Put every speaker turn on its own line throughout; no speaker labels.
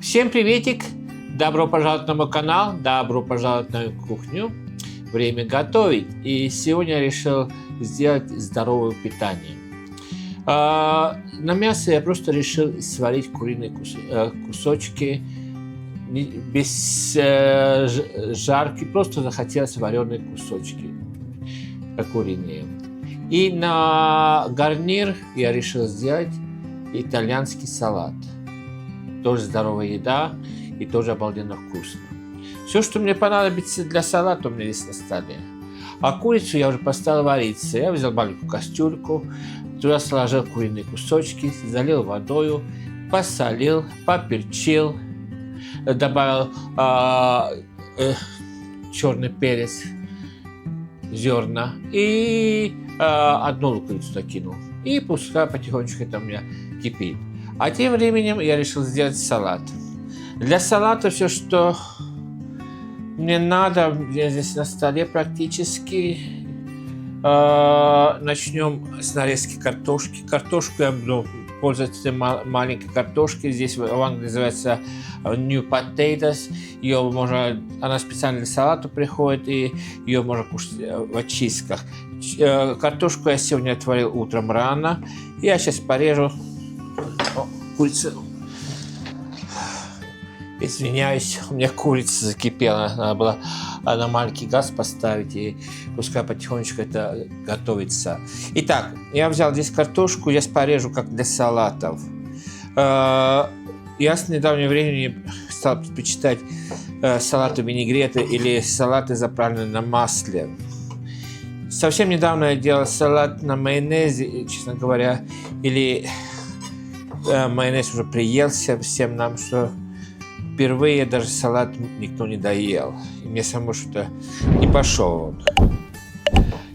Всем приветик! Добро пожаловать на мой канал, добро пожаловать на мою кухню. Время готовить. И сегодня я решил сделать здоровое питание. На мясо я просто решил сварить куриные кусочки без жарки, просто захотелось вареные кусочки куриные. И на гарнир я решил сделать итальянский салат. Тоже здоровая еда и тоже обалденно вкусно. Все, что мне понадобится для салата, у меня здесь на столе. А курицу я уже поставил вариться. Я взял маленькую кастрюльку, туда сложил куриные кусочки, залил водою, посолил, поперчил, добавил черный перец, зерна и одну луковицу закинул. И пускай потихонечку это у меня кипит. А тем временем я решил сделать салат. Для салата все, что мне надо, я здесь на столе практически. Начнем с нарезки картошки. Картошку я буду пользоваться маленькой картошкой. Здесь в Англии называется new potatoes. Ее можно, она специально для салата приходит, и ее можно кушать в очистках. Картошку я сегодня отварил утром рано. Я сейчас порежу. Курица. Извиняюсь, у меня курица закипела. Надо было на маленький газ поставить, и пускай потихонечку это готовится. Итак, я взял здесь картошку, я порежу как для салатов. Я с недавнего времени стал предпочитать салаты винегреты или салаты, заправленные на масле. Совсем недавно я делал салат на майонезе, честно говоря, или майонез уже приелся всем нам, что впервые даже салат никто не доел. И мне самому что-то не пошел он.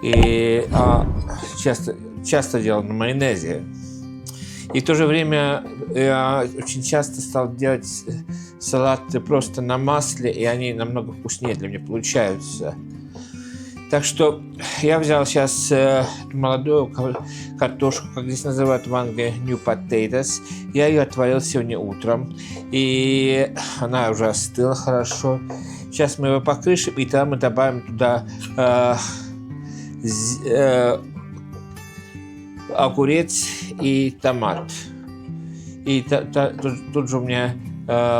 И часто делал на майонезе. И в то же время я очень часто стал делать салаты просто на масле, и они намного вкуснее для меня получаются. Так что я взял сейчас молодую картошку, как здесь называют в Англии, new potatoes. Я ее отварил сегодня утром, и она уже остыла хорошо. Сейчас мы его покрышим, и тогда мы добавим туда огурец и томат. И тут же у меня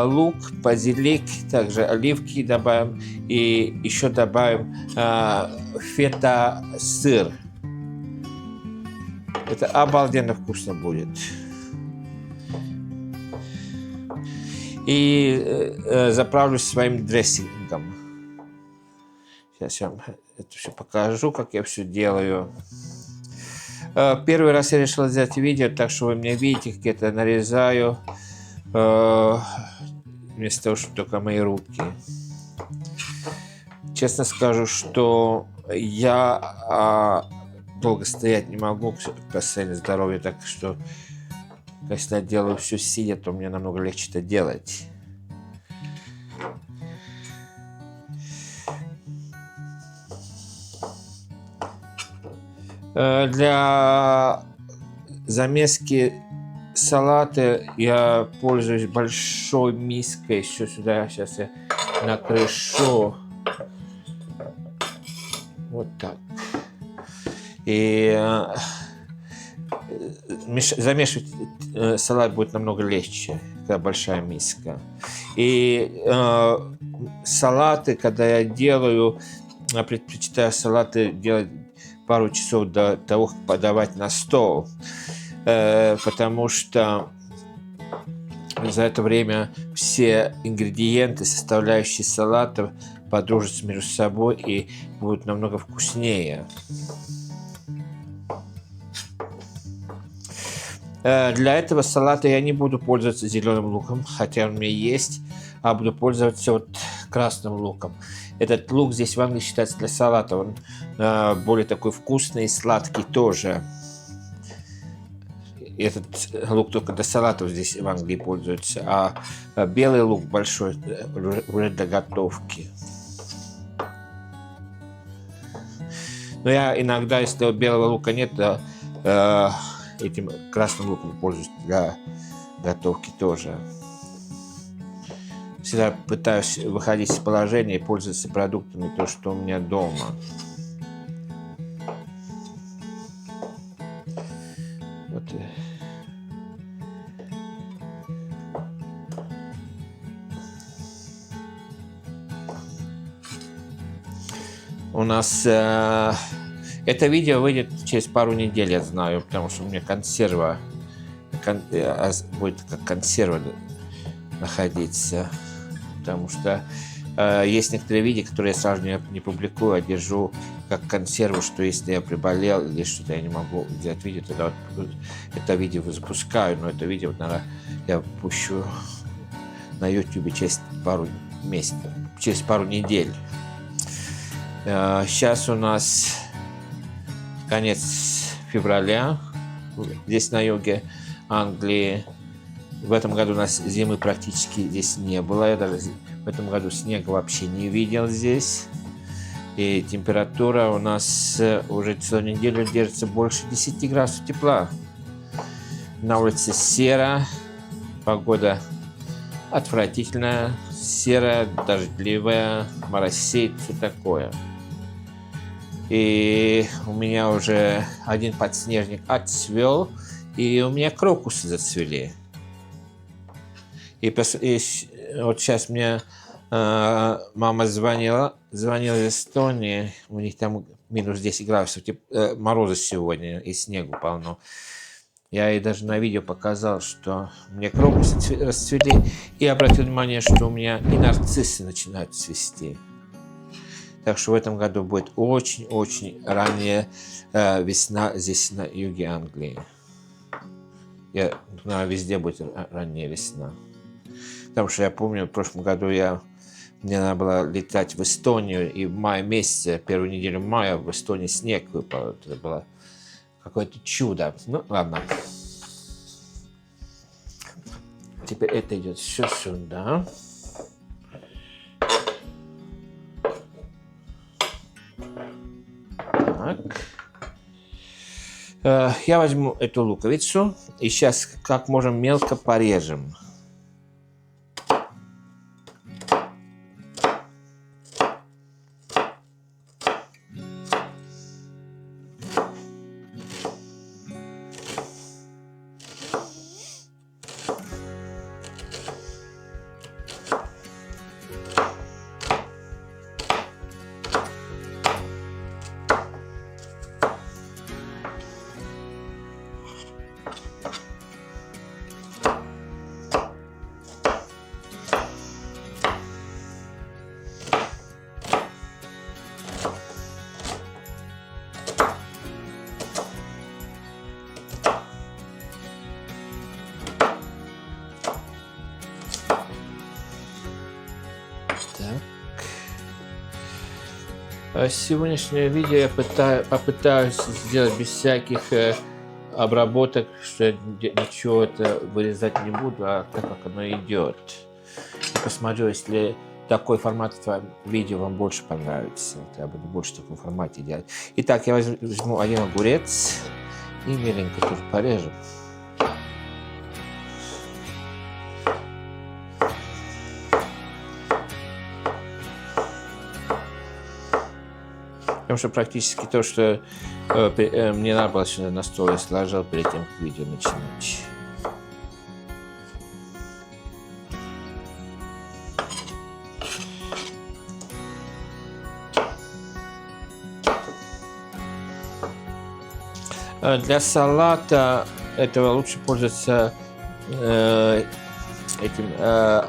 лук, базилик, также оливки добавим, и еще добавим фета-сыр. Это обалденно вкусно будет. И заправлю своим дрессингом. Сейчас я вам это все покажу, как я все делаю. Первый раз я решил сделать видео, так что вы меня видите, как я это нарезаю. Вместо того, чтобы только мои руки. Честно скажу, что я долго стоять не могу по состоянию здоровья, так что если я делаю все сидя, то мне намного легче это делать. Для замески салаты я пользуюсь большой миской. Еще сюда сейчас я накрышу. Вот так. И замешивать салат будет намного легче, когда большая миска. И салаты, когда я делаю, я предпочитаю салаты делать пару часов до того, как подавать на стол. Потому что за это время все ингредиенты, составляющие салатов, подружатся между собой и будут намного вкуснее. Для этого салата я не буду пользоваться зеленым луком, хотя он у меня есть, а буду пользоваться вот красным луком. Этот лук здесь в Англии считается для салата, он более такой вкусный и сладкий тоже. Этот лук только для салатов здесь в Англии пользуется, а белый лук большой уже для готовки. Но я иногда, если белого лука нет, то этим красным луком пользуюсь для готовки тоже. всегда пытаюсь выходить из положения и пользоваться продуктами, то, что у меня дома. Вот. У нас это видео выйдет через пару недель, я знаю, потому что у меня консерва будет как консерва находиться, потому что есть некоторые видео, которые я сразу не публикую, а держу как консерву, что если я приболел или что-то я не могу сделать видео, тогда вот это видео запускаю, но это видео, наверное, я пущу на YouTube через пару месяцев, через пару недель. Сейчас у нас конец февраля, здесь на юге Англии. В этом году у нас зимы практически здесь не было. Я даже в этом году снега вообще не видел здесь. И температура у нас уже целую неделю держится больше 10 градусов тепла. На улице серо, погода отвратительная, серая, дождливая, моросит, все такое. И у меня уже один подснежник отцвел, и у меня крокусы зацвели. И вот сейчас мне мама звонила из Эстонии, у них там минус 10 градусов, мороза сегодня, и снегу полно. Я ей даже на видео показал, что у меня крокусы расцвели, и обратил внимание, что у меня и нарциссы начинают цвести. Так что в этом году будет очень-очень ранняя весна здесь на юге Англии. Везде будет ранняя весна. Потому что я помню, в прошлом году мне надо было летать в Эстонию, и в мае месяце, первую неделю мая в Эстонии снег выпал. Это было какое-то чудо. Ну, ладно. Теперь это идет все сюда. Так. Я возьму эту луковицу и сейчас как можем мелко порежем. Сегодняшнее видео я попытаюсь сделать без всяких обработок, что я ничего это вырезать не буду, а так как оно идет. Посмотрю, если такой формат видео вам больше понравится. Я буду больше в таком формате делать. Итак, я возьму один огурец и меленько тоже порежу. Потому что практически то, что мне надо было сюда на стол, я сложил перед тем, как видео начинать. Для салата этого лучше пользоваться этим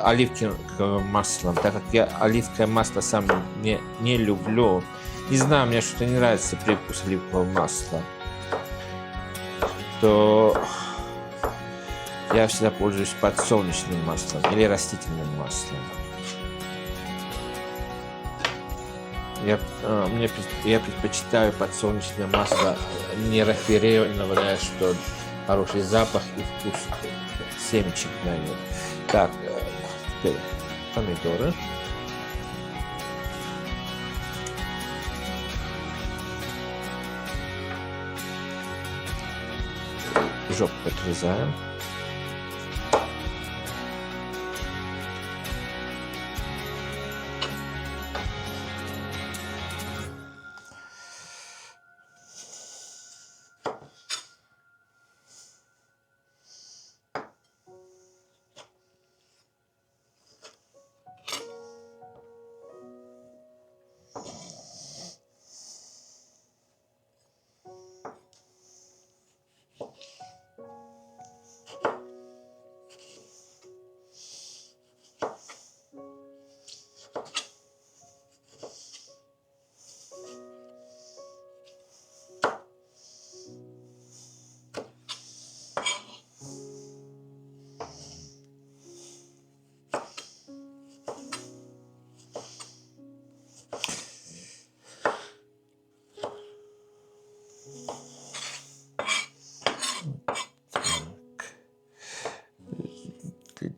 оливковым маслом, так как я оливковое масло сам не люблю. Не знаю, мне что-то не нравится привкус оливкового масла, то я всегда пользуюсь подсолнечным маслом или растительным маслом. Я предпочитаю подсолнечное масло нерафинированное, что хороший запах и вкус семечек дает. Так, теперь помидоры. Жопу отрезаем.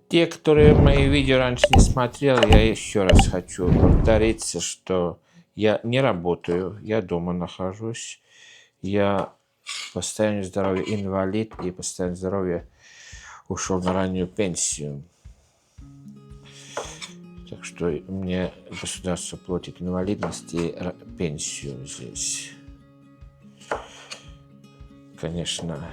Те, которые мои видео раньше не смотрел, я еще раз хочу повториться, что я не работаю, я дома нахожусь, я по состоянию здоровья инвалид и по состоянию здоровья ушел на раннюю пенсию. Так что мне государство платит инвалидность и пенсию здесь. Конечно.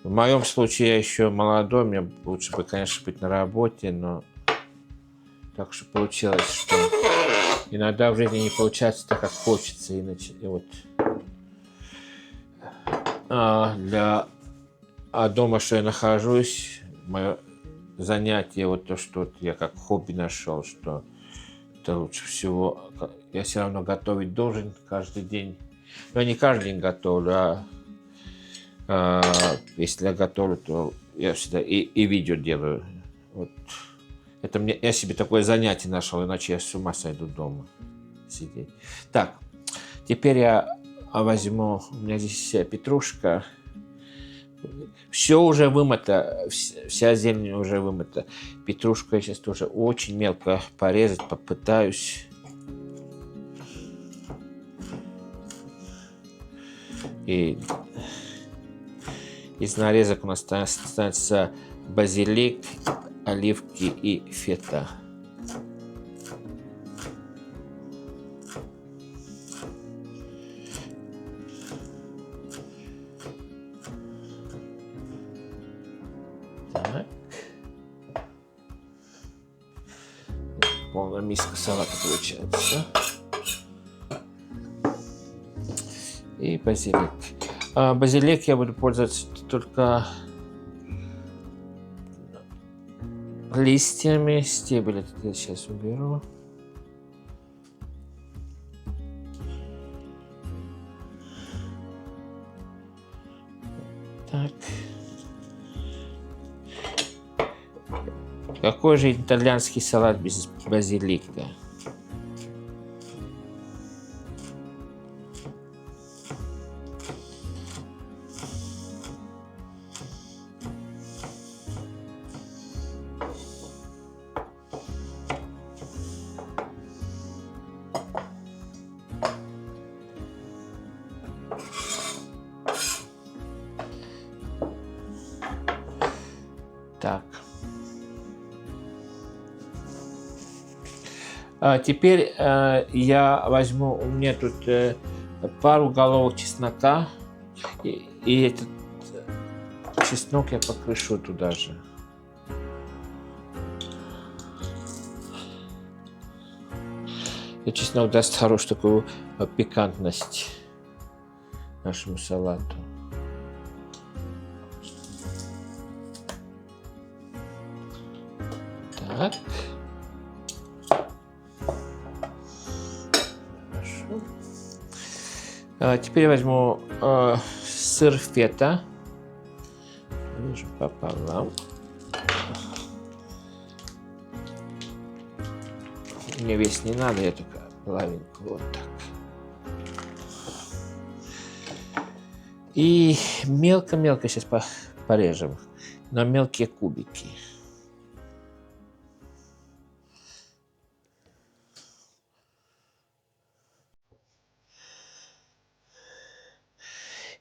В моем случае я еще молодой, мне лучше бы, конечно, быть на работе, но так что получилось, что иногда в жизни не получается так, как хочется. И вот дома, что я нахожусь, мое занятие, вот то, что я как хобби нашел, что это лучше всего. Я все равно готовить должен каждый день. Но я не каждый день готовлю, если я готовлю, то я всегда и видео делаю. Вот. Это я себе такое занятие нашел, иначе я с ума сойду дома сидеть. Так, теперь я возьму, у меня здесь петрушка. Все уже вымыто, вся зелень уже вымыта. Петрушку я сейчас тоже очень мелко порезать попытаюсь. И из нарезок у нас останется базилик, оливки и фета. Так. Полная миска салата получается. И базилик. Базилик я буду пользоваться только листьями. Стебель этот я сейчас уберу. Так. Какой же итальянский салат без базилика? Так. Теперь я возьму, у меня тут пару головок чеснока, и этот чеснок я покрышу туда же. И чеснок даст хорошую такую пикантность нашему салату. Так. Теперь я возьму сыр фета, режу пополам. Мне весь не надо, я только половинку вот так. И мелко-мелко сейчас порежем на мелкие кубики.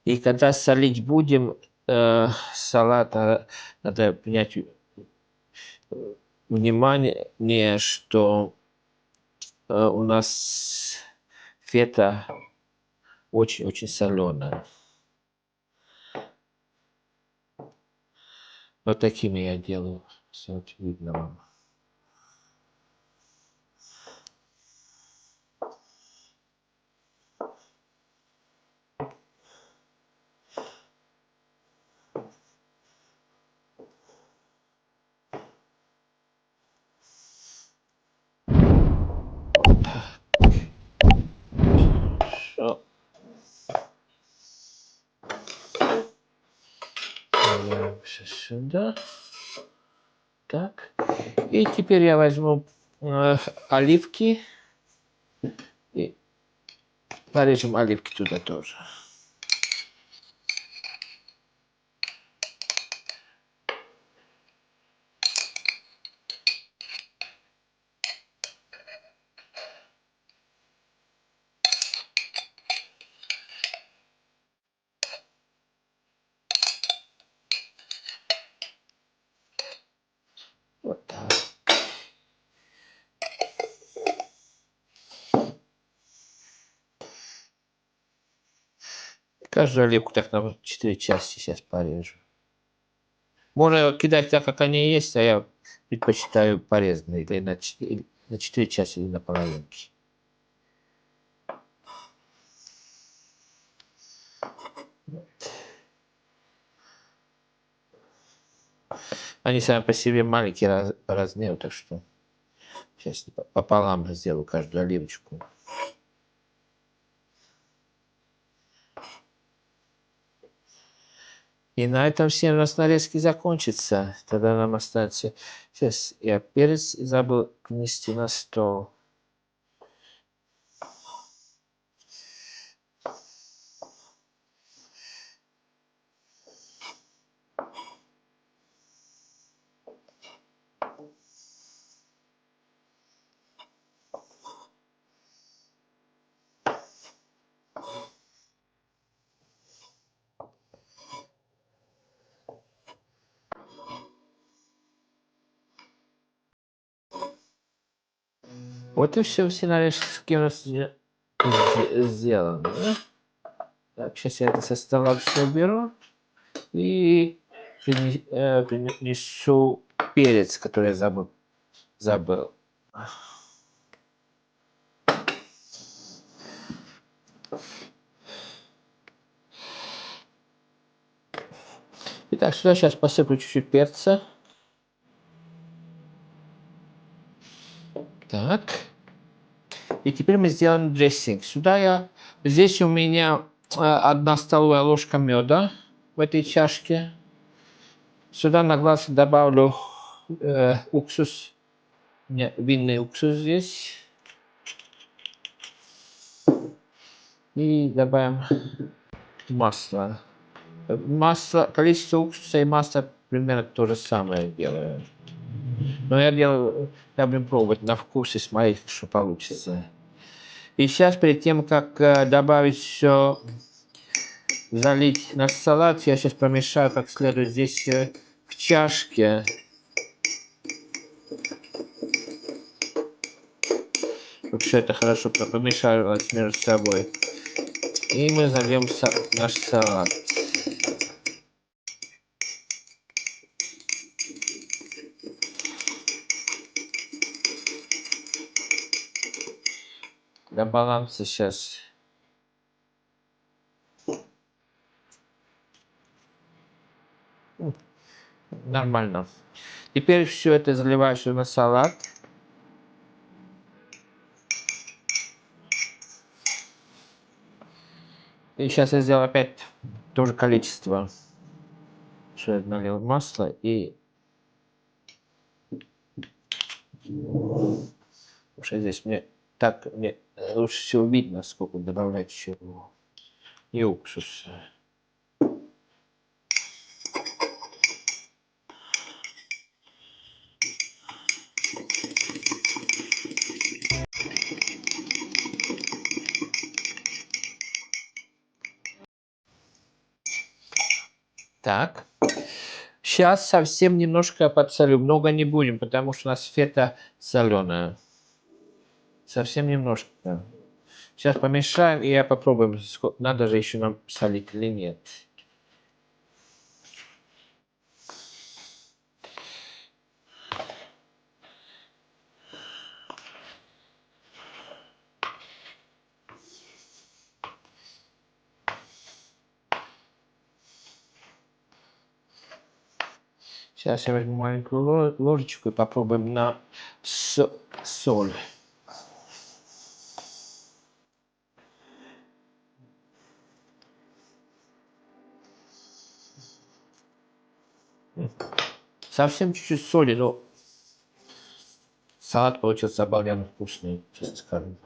И когда солить будем салат, надо принять внимание, что у нас фета очень-очень соленая. Вот такими я делаю. Все видно вам. Все сюда. Так. И теперь я возьму оливки и порежем оливки туда тоже. Каждую оливку так на 4 части сейчас порежу. Можно кидать так, как они есть, а я предпочитаю порезанные. Или на 4 части, или на половинки. Они сами по себе маленькие по размеру, так что сейчас пополам сделаю каждую оливочку. И на этом все у нас нарезки закончатся. Тогда нам остается... Сейчас я перец забыл внести на стол. Вот и все нарезки у нас сделаны. Да? Так, сейчас я это со стола все уберу и принесу перец, который я забыл. Итак, сюда сейчас посыплю чуть-чуть перца. Так. И теперь мы сделаем дрессинг. Здесь у меня 1 столовая ложка меда в этой чашке. Сюда на глаз добавлю уксус. Винный уксус здесь. И добавим масло. Количество уксуса и масла примерно то же самое делаю. Но я буду пробовать на вкус и смотреть, что получится. И сейчас, перед тем, как добавить все, залить наш салат, я сейчас помешаю как следует здесь в чашке. Чтобы все это хорошо помешалось между собой. И мы зальем наш салат. Для баланса сейчас нормально. Теперь все это заливаешь на салат. И сейчас я сделаю опять то же количество. Что я налил масло и... Потому что здесь мне лучше всего видно, сколько добавлять чего. И уксус. Так. Сейчас совсем немножко подсолю. Много не будем, потому что у нас фета соленая. Совсем немножко. Сейчас помешаем, и я попробуем, надо же еще нам солить или нет. Сейчас я возьму маленькую ложечку и попробуем на соль. Совсем чуть-чуть соли, но салат получился обалденно вкусный, честно скажу.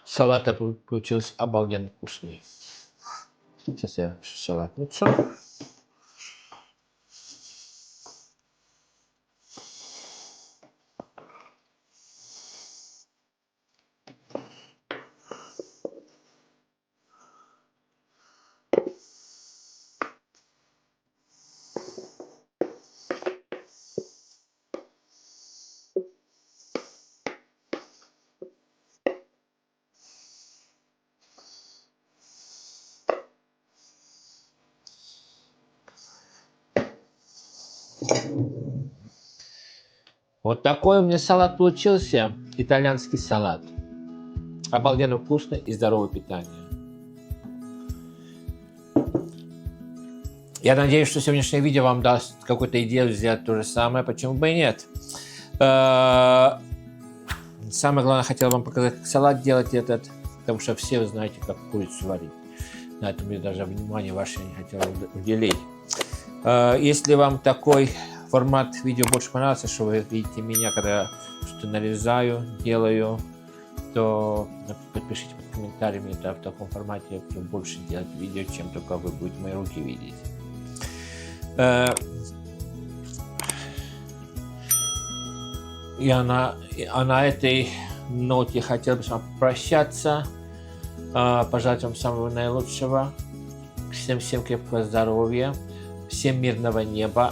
Салат получился обалденно вкусный. Сейчас я салатницу. Вот такой у меня салат получился. Итальянский салат. Обалденно вкусный и здоровое питание. Я надеюсь, что сегодняшнее видео вам даст какую-то идею сделать то же самое. Почему бы и нет? Самое главное, хотел вам показать, как салат делать этот. Потому что все вы знаете, как курицу варить. На этом я даже внимание ваше не хотел уделить. Если вам такой формат видео больше понравился, что вы видите меня, когда я что-то нарезаю, делаю, то подпишите под комментариями, да, в таком формате я буду больше делать видео, чем только вы будете мои руки видеть. И на этой ноте хотел бы с вами прощаться, пожелать вам самого наилучшего, всем крепкого здоровья, всем мирного неба,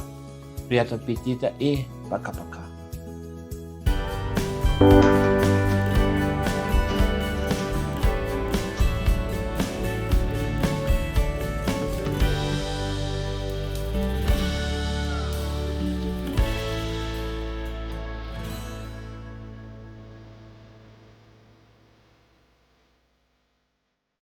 приятного аппетита и пока-пока.